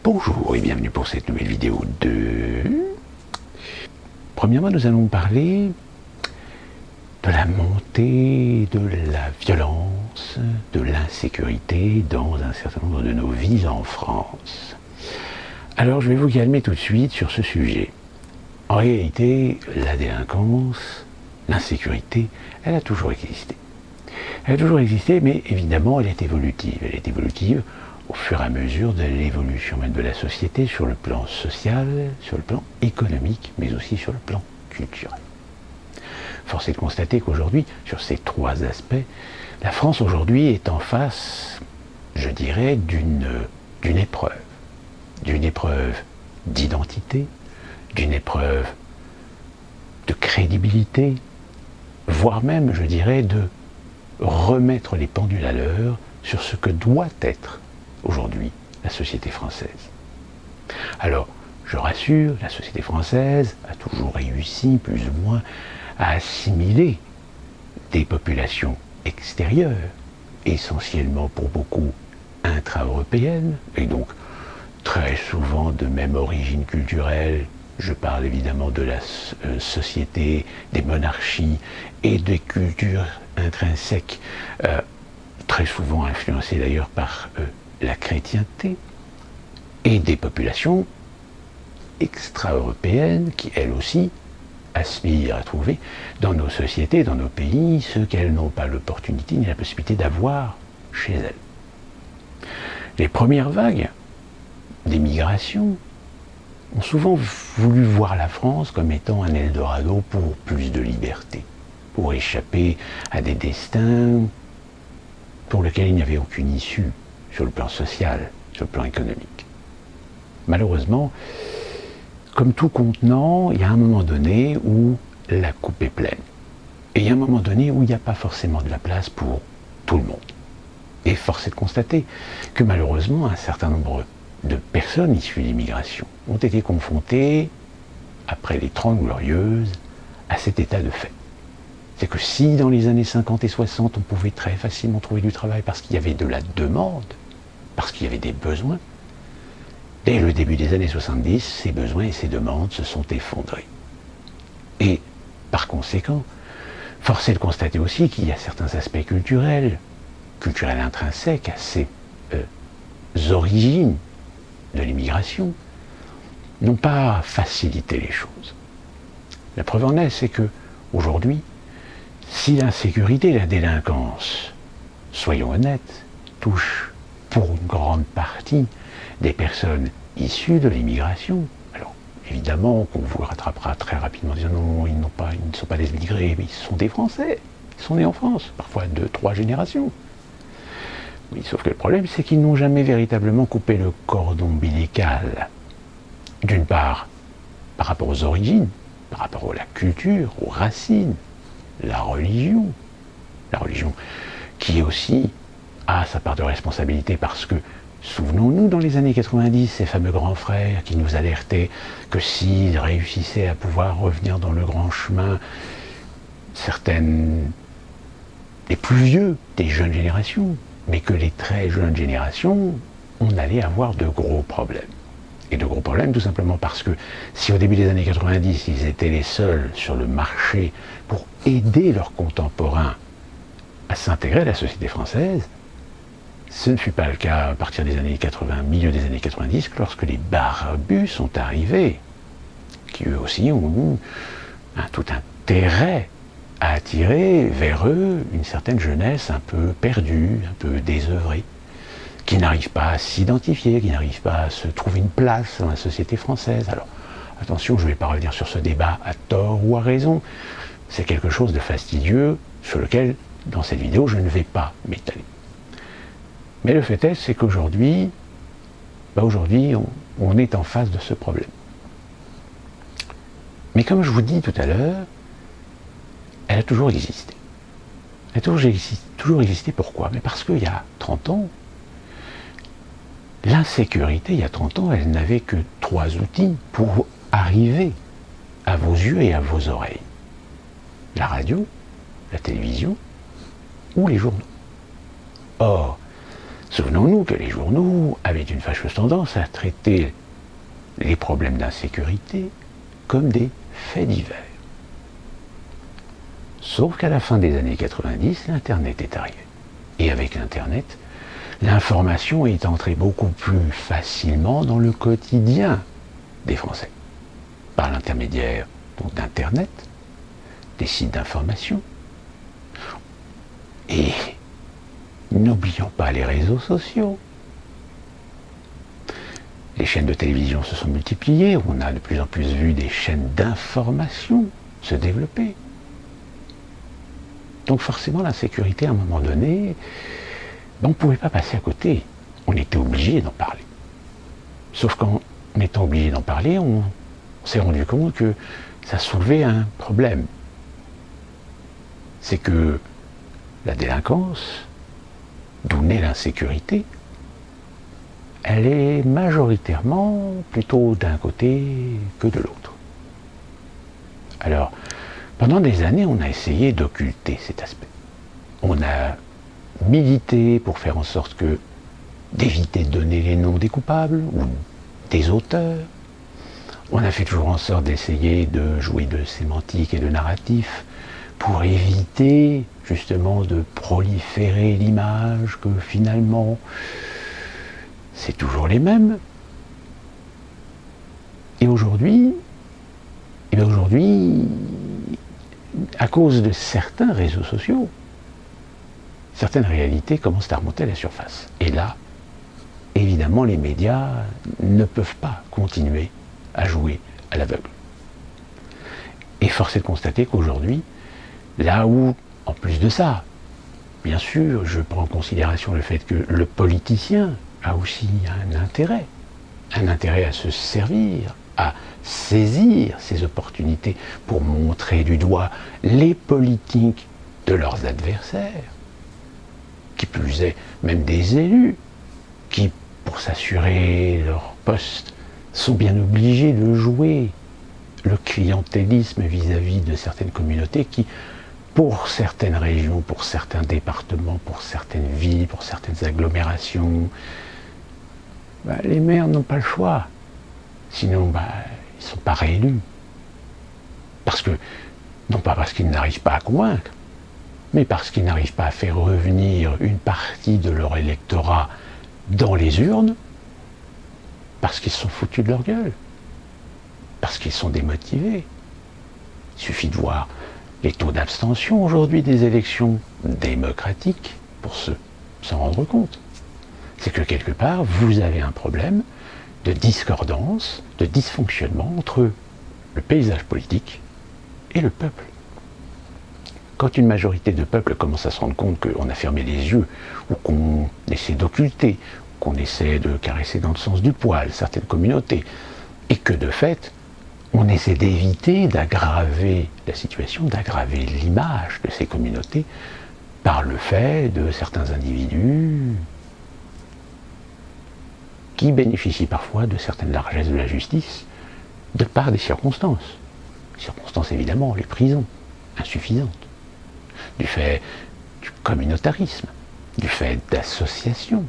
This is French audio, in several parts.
Bonjour et bienvenue pour cette nouvelle vidéo de... Premièrement, nous allons parler de la montée de la violence, de l'insécurité dans un certain nombre de nos vies en France. Alors, je vais vous calmer tout de suite sur ce sujet. En réalité, la délinquance, l'insécurité, elle a toujours existé. Elle a toujours existé, mais évidemment, elle est évolutive. Elle est évolutive au fur et à mesure de l'évolution même de la société sur le plan social, sur le plan économique, mais aussi sur le plan culturel. Force est de constater qu'aujourd'hui, sur ces trois aspects, la France aujourd'hui est en face, je dirais, d'une épreuve. D'une épreuve d'identité, d'une épreuve de crédibilité, voire même, je dirais, de remettre les pendules à l'heure sur ce que doit être aujourd'hui la société française. Alors, je rassure, la société française a toujours réussi, plus ou moins, à assimiler des populations extérieures, essentiellement pour beaucoup intra-européennes, et donc très souvent de même origine culturelle. Je parle évidemment de la société, des monarchies et des cultures intrinsèques, très souvent influencées d'ailleurs par la chrétienté, et des populations extra-européennes qui, elles aussi, aspirent à trouver dans nos sociétés, dans nos pays, ce qu'elles n'ont pas l'opportunité ni la possibilité d'avoir chez elles. Les premières vagues d'émigration ont souvent voulu voir la France comme étant un Eldorado pour plus de liberté, pour échapper à des destins pour lesquels il n'y avait aucune issue sur le plan social, sur le plan économique. Malheureusement, comme tout contenant, il y a un moment donné où la coupe est pleine. Et il y a un moment donné où il n'y a pas forcément de la place pour tout le monde. Et force est de constater que malheureusement, un certain nombre de personnes issues de l'immigration ont été confrontées, après les 30 Glorieuses, à cet état de fait. C'est que si dans les années 50 et 60, on pouvait très facilement trouver du travail parce qu'il y avait de la demande, parce qu'il y avait des besoins, dès le début des années 70, ces besoins et ces demandes se sont effondrés. Et par conséquent, force est de constater aussi qu'il y a certains aspects culturels intrinsèques à ces origines de l'immigration, n'ont pas facilité les choses. La preuve en est, c'est que aujourd'hui, si l'insécurité et la délinquance, soyons honnêtes, touchent pour une grande partie des personnes issues de l'immigration, alors évidemment qu'on vous rattrapera très rapidement en disant non, ils ne sont pas des immigrés, mais ils sont des Français, ils sont nés en France, parfois 2-3 générations. Oui, sauf que le problème, c'est qu'ils n'ont jamais véritablement coupé le cordon ombilical. D'une part, par rapport aux origines, par rapport à la culture, aux racines, la religion qui aussi a sa part de responsabilité parce que, souvenons-nous, dans les années 90, ces fameux grands frères qui nous alertaient que s'ils réussissaient à pouvoir revenir dans le grand chemin, les plus vieux des jeunes générations, mais que les très jeunes générations, on allait avoir de gros problèmes. Et de gros problèmes tout simplement parce que si au début des années 90, ils étaient les seuls sur le marché pour aider leurs contemporains à s'intégrer à la société française, ce ne fut pas le cas à partir des années 80, milieu des années 90, lorsque les barbus sont arrivés, qui eux aussi ont eu tout intérêt à attirer vers eux une certaine jeunesse un peu perdue, un peu désœuvrée, qui n'arrive pas à s'identifier, qui n'arrive pas à se trouver une place dans la société française. Alors, attention, je ne vais pas revenir sur ce débat à tort ou à raison. C'est quelque chose de fastidieux sur lequel, dans cette vidéo, je ne vais pas m'étaler. Mais le fait est, c'est qu'aujourd'hui, on est en face de ce problème. Mais comme je vous dis tout à l'heure, elle a toujours existé. Elle a toujours existé, pourquoi? Mais parce qu'il y a 30 ans, l'insécurité, il y a 30 ans, elle n'avait que 3 outils pour arriver à vos yeux et à vos oreilles. La radio, la télévision ou les journaux. Or, Souvenons-nous que les journaux avaient une fâcheuse tendance à traiter les problèmes d'insécurité comme des faits divers. Sauf qu'à la fin des années 90, l'Internet est arrivé. Et avec l'Internet, l'information est entrée beaucoup plus facilement dans le quotidien des Français. Par l'intermédiaire d'Internet, des sites d'information. Et n'oublions pas les réseaux sociaux. Les chaînes de télévision se sont multipliées, on a de plus en plus vu des chaînes d'information se développer. Donc forcément, l'insécurité, à un moment donné, on ne pouvait pas passer à côté. On était obligé d'en parler. Sauf qu'en étant obligé d'en parler, on s'est rendu compte que ça soulevait un problème. C'est que la délinquance, d'où naît l'insécurité, elle est majoritairement plutôt d'un côté que de l'autre. Alors, pendant des années, on a essayé d'occulter cet aspect. On a milité pour faire en sorte d'éviter de donner les noms des coupables ou des auteurs. On a fait toujours en sorte d'essayer de jouer de sémantique et de narratif pour éviter justement de proliférer l'image que finalement c'est toujours les mêmes. Et aujourd'hui, à cause de certains réseaux sociaux, certaines réalités commencent à remonter à la surface. Et là, évidemment, les médias ne peuvent pas continuer à jouer à l'aveugle. Et force est de constater qu'aujourd'hui, là où, en plus de ça, bien sûr, je prends en considération le fait que le politicien a aussi un intérêt à se servir, à saisir ces opportunités pour montrer du doigt les politiques de leurs adversaires, qui plus est, même des élus, qui, pour s'assurer leur poste, sont bien obligés de jouer le clientélisme vis-à-vis de certaines communautés qui, pour certaines régions, pour certains départements, pour certaines villes, pour certaines agglomérations, les maires n'ont pas le choix. Sinon, ils ne sont pas réélus. Parce que, non pas parce qu'ils n'arrivent pas à convaincre, mais parce qu'ils n'arrivent pas à faire revenir une partie de leur électorat dans les urnes, parce qu'ils sont foutus de leur gueule, parce qu'ils sont démotivés. Il suffit de voir les taux d'abstention aujourd'hui des élections démocratiques pour s'en rendre compte. C'est que quelque part, vous avez un problème de discordance, de dysfonctionnement entre le paysage politique et le peuple. Quand une majorité de peuple commence à se rendre compte qu'on a fermé les yeux, ou qu'on essaie d'occulter, qu'on essaie de caresser dans le sens du poil certaines communautés, et que de fait, on essaie d'éviter d'aggraver la situation, d'aggraver l'image de ces communautés par le fait de certains individus qui bénéficient parfois de certaines largesses de la justice de par des circonstances. Circonstances évidemment, les prisons, insuffisantes, du fait du communautarisme, du fait d'associations,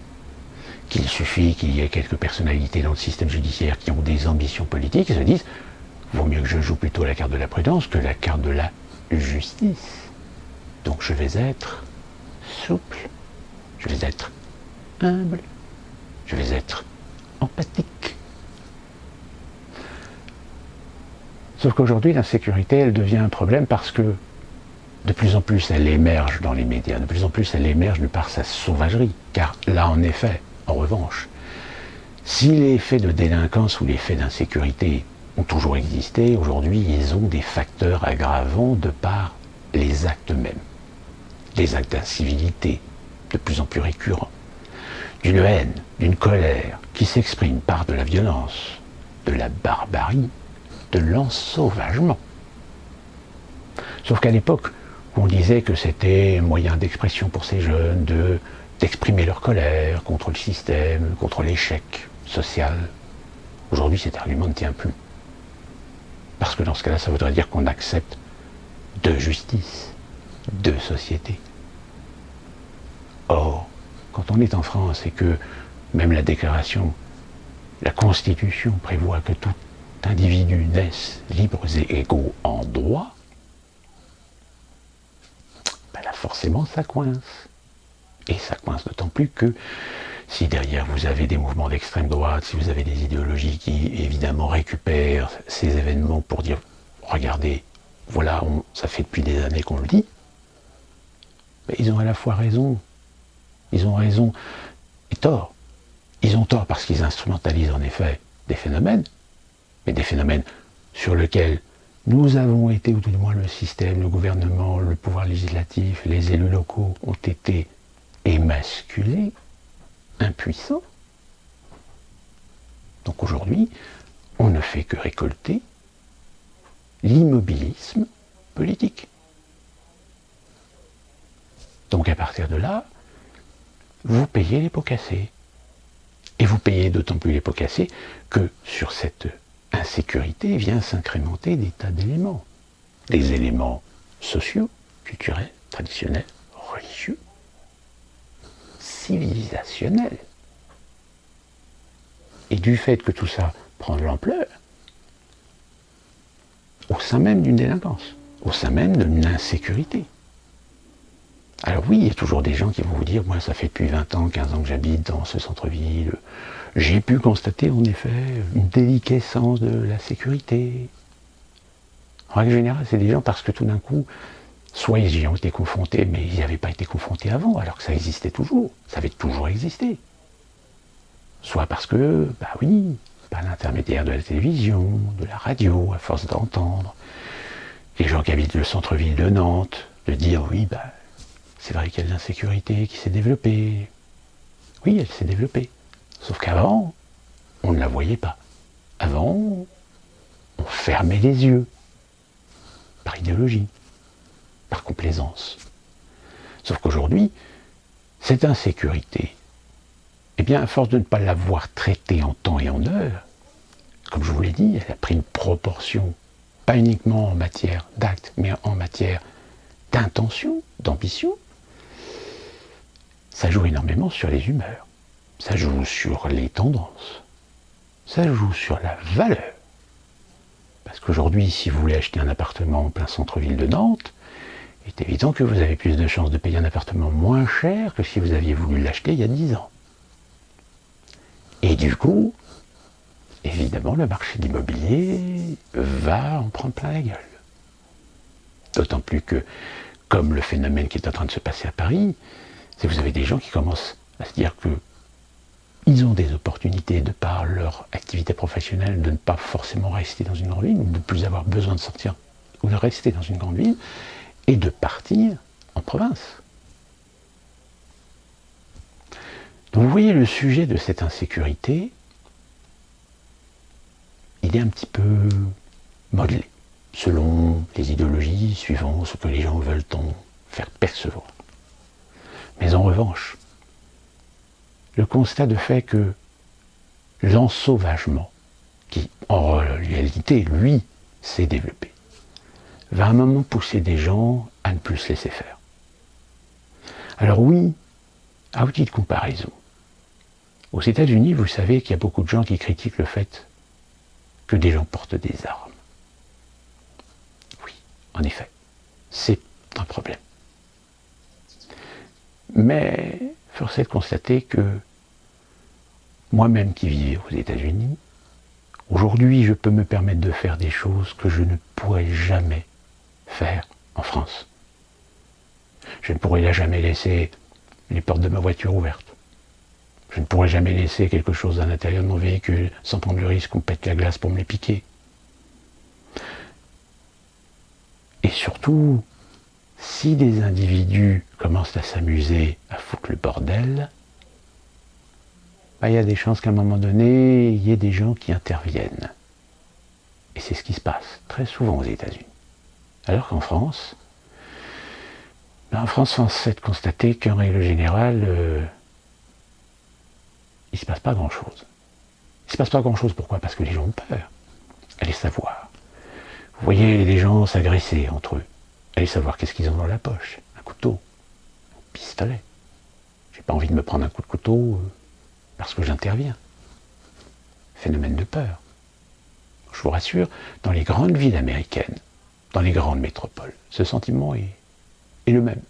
qu'il suffit qu'il y ait quelques personnalités dans le système judiciaire qui ont des ambitions politiques et se disent « vaut mieux que je joue plutôt la carte de la prudence que la carte de la justice. Donc je vais être souple, je vais être humble, je vais être empathique. » Sauf qu'aujourd'hui, l'insécurité, elle devient un problème parce que de plus en plus, elle émerge dans les médias, de plus en plus, elle émerge de par sa sauvagerie. Car là, en effet, en revanche, si les faits de délinquance ou les faits d'insécurité ont toujours existé, aujourd'hui, ils ont des facteurs aggravants de par les actes mêmes. Des actes d'incivilité, de plus en plus récurrents. D'une haine, d'une colère, qui s'exprime par de la violence, de la barbarie, de l'ensauvagement. Sauf qu'à l'époque, où on disait que c'était un moyen d'expression pour ces jeunes d'exprimer leur colère contre le système, contre l'échec social, aujourd'hui cet argument ne tient plus. Parce que dans ce cas-là, ça voudrait dire qu'on accepte deux justices, deux sociétés. Or, quand on est en France et que même la déclaration, la Constitution prévoit que tout individu naisse libres et égaux en droit, ben là forcément ça coince. Et ça coince d'autant plus que si derrière vous avez des mouvements d'extrême droite, si vous avez des idéologies qui évidemment récupèrent ces événements pour dire regardez, voilà, ça fait depuis des années qu'on le dit, mais ils ont à la fois raison, ils ont raison et tort. Ils ont tort parce qu'ils instrumentalisent en effet des phénomènes, mais des phénomènes sur lesquels nous avons été, ou tout du moins le système, le gouvernement, le pouvoir législatif, les élus locaux ont été émasculés, impuissants. Donc aujourd'hui, on ne fait que récolter l'immobilisme politique. Donc à partir de là, vous payez les pots cassés. Et vous payez d'autant plus les pots cassés que sur cette insécurité vient s'incrémenter des tas d'éléments. Des éléments sociaux, culturels, traditionnels, religieux, civilisationnels. Et du fait que tout ça prend de l'ampleur, au sein même d'une délinquance, au sein même d'une insécurité. Alors oui, il y a toujours des gens qui vont vous dire, moi ça fait depuis 20 ans, 15 ans que j'habite dans ce centre-ville, j'ai pu constater en effet une déliquescence de la sécurité. En règle générale, c'est des gens parce que tout d'un coup, soit ils y ont été confrontés, mais ils n'y avaient pas été confrontés avant, alors que ça existait toujours, ça avait toujours existé. Soit parce que, bah oui, par l'intermédiaire de la télévision, de la radio, à force d'entendre, les gens qui habitent le centre-ville de Nantes, de dire oui, bah c'est vrai qu'il y a de l'insécurité qui s'est développée. Oui, elle s'est développée. Sauf qu'avant, on ne la voyait pas. Avant, on fermait les yeux. Par idéologie. Par complaisance. Sauf qu'aujourd'hui, cette insécurité, eh bien, à force de ne pas l'avoir traitée en temps et en heure, comme je vous l'ai dit, elle a pris une proportion, pas uniquement en matière d'actes, mais en matière d'intention, d'ambition. Ça joue énormément sur les humeurs, ça joue sur les tendances, ça joue sur la valeur. Parce qu'aujourd'hui, si vous voulez acheter un appartement en plein centre-ville de Nantes, il est évident que vous avez plus de chances de payer un appartement moins cher que si vous aviez voulu l'acheter il y a 10 ans. Et du coup, évidemment, le marché de l'immobilier va en prendre plein la gueule. D'autant plus que, comme le phénomène qui est en train de se passer à Paris, c'est que vous avez des gens qui commencent à se dire que ils ont des opportunités de par leur activité professionnelle de ne pas forcément rester dans une grande ville, ou de ne plus avoir besoin de sortir, ou de rester dans une grande ville, et de partir en province. Donc vous voyez le sujet de cette insécurité, il est un petit peu modelé, selon les idéologies, suivant ce que les gens veulent en faire percevoir. Mais en revanche, le constat de fait que l'ensauvagement, qui en réalité, lui, s'est développé, va à un moment pousser des gens à ne plus se laisser faire. Alors oui, à outil de comparaison, aux États-Unis, vous savez qu'il y a beaucoup de gens qui critiquent le fait que des gens portent des armes. Oui, en effet, c'est un problème. Mais force est de constater que moi-même qui vivais aux États-Unis, aujourd'hui je peux me permettre de faire des choses que je ne pourrais jamais faire en France. Je ne pourrais jamais laisser les portes de ma voiture ouvertes. Je ne pourrais jamais laisser quelque chose à l'intérieur de mon véhicule sans prendre le risque qu'on pète la glace pour me les piquer. Et surtout, si des individus commencent à s'amuser à foutre le bordel, il y a des chances qu'à un moment donné, il y ait des gens qui interviennent. Et c'est ce qui se passe très souvent aux États-Unis. Alors qu'en France, force est de constater qu'en règle générale, il ne se passe pas grand-chose. Il ne se passe pas grand-chose, pourquoi ? Parce que les gens ont peur. Allez savoir. Vous voyez les gens s'agresser entre eux. Allez savoir qu'est-ce qu'ils ont dans la poche. Un couteau, un pistolet. J'ai pas envie de me prendre un coup de couteau parce que j'interviens. Phénomène de peur. Je vous rassure, dans les grandes villes américaines, dans les grandes métropoles, ce sentiment est le même.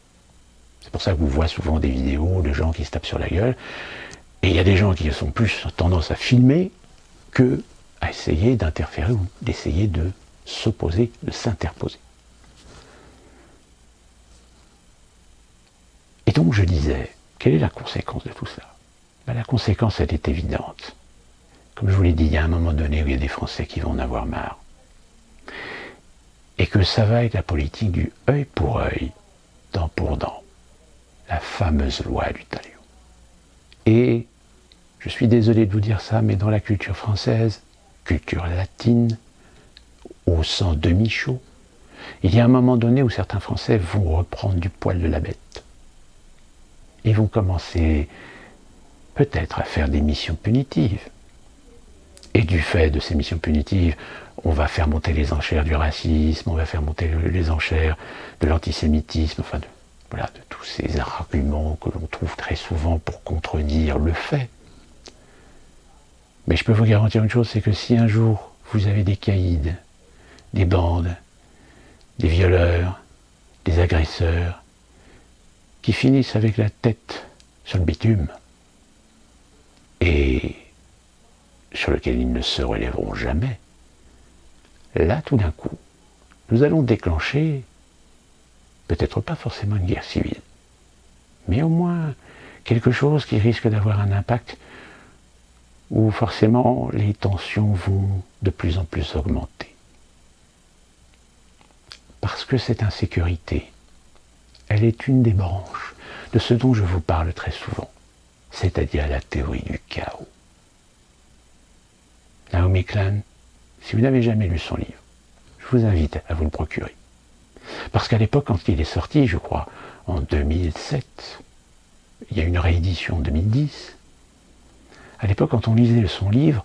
C'est pour ça que vous voyez souvent des vidéos de gens qui se tapent sur la gueule. Et il y a des gens qui sont plus tendance à filmer que à essayer d'interférer ou d'essayer de s'opposer, de s'interposer. Et donc je disais, quelle est la conséquence de tout ça? La conséquence, elle est évidente. Comme je vous l'ai dit, il y a un moment donné où il y a des Français qui vont en avoir marre. Et que ça va être la politique du œil pour œil, dent pour dent. La fameuse loi du talion. Et je suis désolé de vous dire ça, mais dans la culture française, culture latine, au sang demi-chaud, il y a un moment donné où certains Français vont reprendre du poil de la bête. Ils vont commencer peut-être à faire des missions punitives. Et du fait de ces missions punitives, on va faire monter les enchères du racisme, on va faire monter les enchères de l'antisémitisme, enfin de tous ces arguments que l'on trouve très souvent pour contredire le fait. Mais je peux vous garantir une chose, c'est que si un jour vous avez des caïds, des bandes, des violeurs, des agresseurs, qui finissent avec la tête sur le bitume, et sur lequel ils ne se relèveront jamais, là tout d'un coup, nous allons déclencher, peut-être pas forcément une guerre civile, mais au moins quelque chose qui risque d'avoir un impact où forcément les tensions vont de plus en plus augmenter. Parce que cette insécurité, elle est une des branches de ce dont je vous parle très souvent, c'est-à-dire la théorie du chaos. Naomi Klein, si vous n'avez jamais lu son livre, je vous invite à vous le procurer. Parce qu'à l'époque, quand il est sorti, je crois, en 2007, il y a une réédition en 2010, à l'époque, quand on lisait son livre,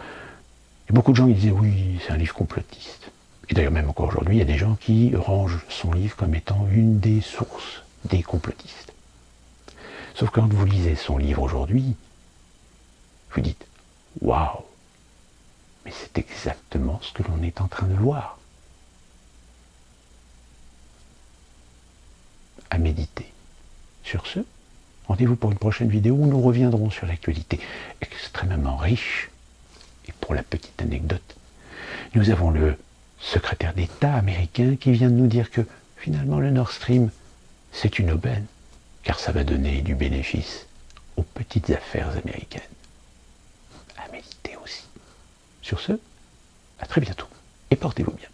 il y a beaucoup de gens qui disaient oui, c'est un livre complotiste. Et d'ailleurs, même encore aujourd'hui, il y a des gens qui rangent son livre comme étant une des sources des complotistes. Sauf que quand vous lisez son livre aujourd'hui, vous dites waouh, mais c'est exactement ce que l'on est en train de voir. À méditer. Sur ce, rendez-vous pour une prochaine vidéo où nous reviendrons sur l'actualité extrêmement riche. Et pour la petite anecdote, nous avons le secrétaire d'État américain qui vient de nous dire que finalement le Nord Stream, c'est une aubaine, car ça va donner du bénéfice aux petites affaires américaines. À méditer aussi. Sur ce, à très bientôt et portez-vous bien.